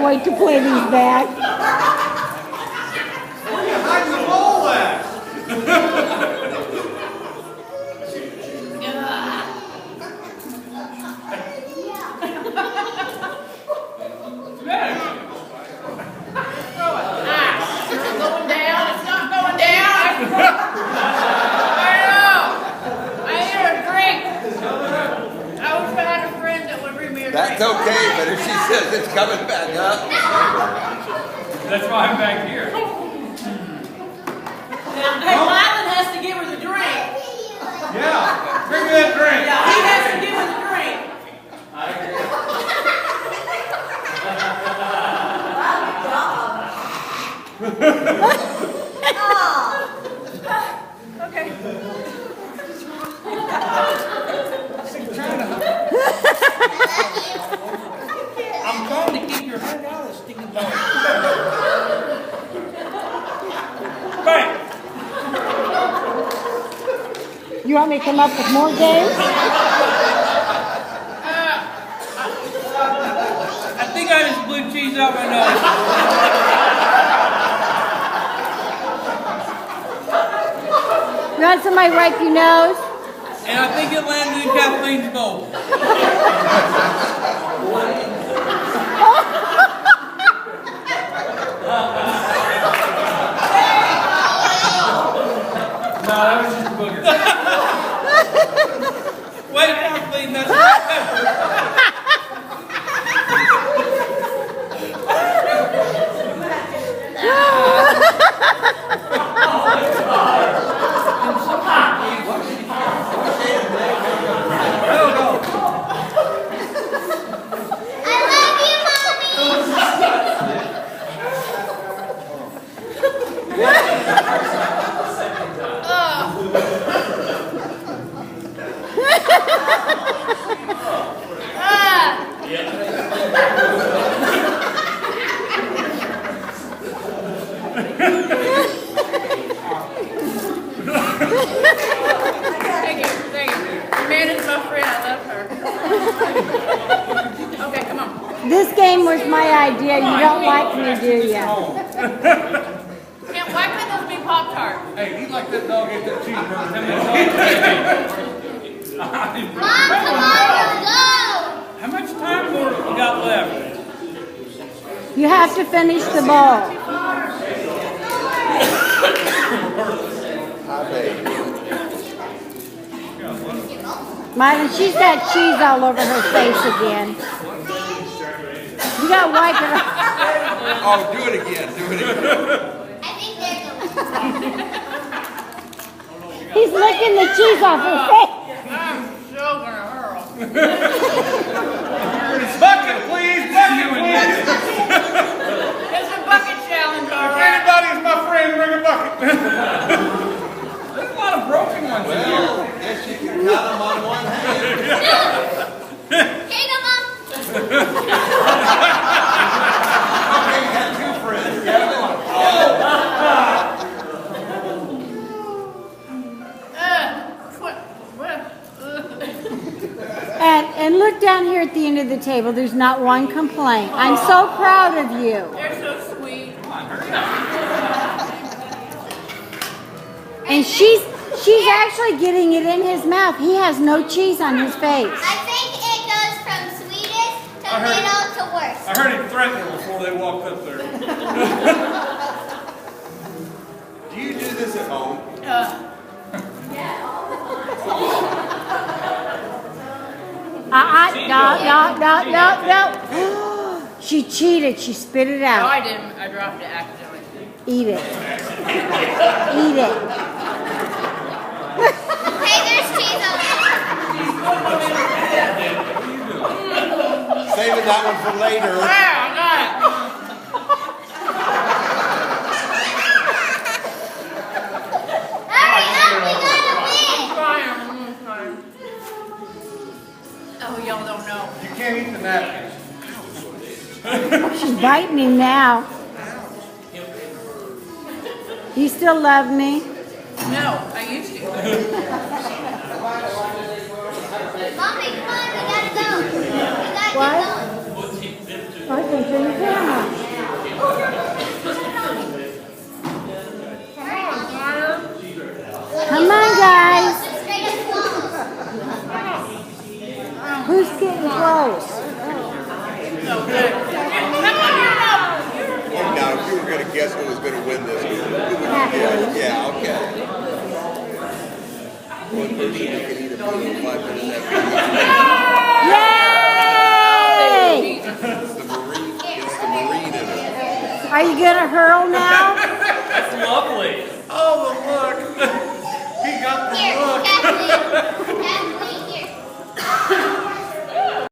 wait to play these back. Where are you hiding the ball at? That's okay, but if she says it's coming back up. That's why I'm back here. Hey, Mylon has to give her the drink. Yeah, bring me that drink. Yeah, he has to give her the drink. I agree. Okay. I'm trying to keep your head out of sticky bone. Bang! You want me to come up with more games? I think I just blew cheese out my nose. You want somebody wipe your nose? And I think it landed in Kathleen's bowl. No, that was just a booger. Wait, Kathleen, that's not Thank you. Amanda's my friend. I love her. Okay, come on. This game was my idea. You don't like me, do you? Why couldn't those be Pop-Tarts? Hey, eat like that dog ate that cheeseburger. Mom, tomorrow, go! How much time more we got left? You have to finish the bowl. Mylon, she's got cheese all over her face again. You gotta wipe it off. Oh, do it again. Do it again. I think they're going. He's licking the cheese off her face. I'm so gonna hurl. Bucket, please. Bucket, please. It's a bucket challenge, all If right. anybody's my friend, bring a bucket. There's a lot of broken ones in here. Well, guess you can count them on one hand. Here you go, Mom. Okay, you got two friends. And look down here at the end of the table. There's not one complaint. I'm so proud of you. They're so sweet. And she's actually getting it in his mouth. He has no cheese on his face. I think it goes from sweetest to middle to worst. I heard him threaten her before they walked up there. Do you do this at home? No. She cheated. She spit it No, out. I didn't. I dropped it accidentally. Eat it. Eat it. Hey, there's cheese on it. Saving that one for later. Yeah, I got it. Hurry up, we gotta win. Fine. Oh, y'all don't know. You can't eat the napkins. She's biting him now. You still love me? No, I used to. Mommy, come on, we gotta go. We gotta What? get going. I can turn the camera. Come on, guys. Who's getting close? Now, if you were going to guess who was going to win this, who would you guess? Yeah, okay. One person who can eat a meal in 5 minutes after Yay! it's the marine in it. Are you gonna hurl now?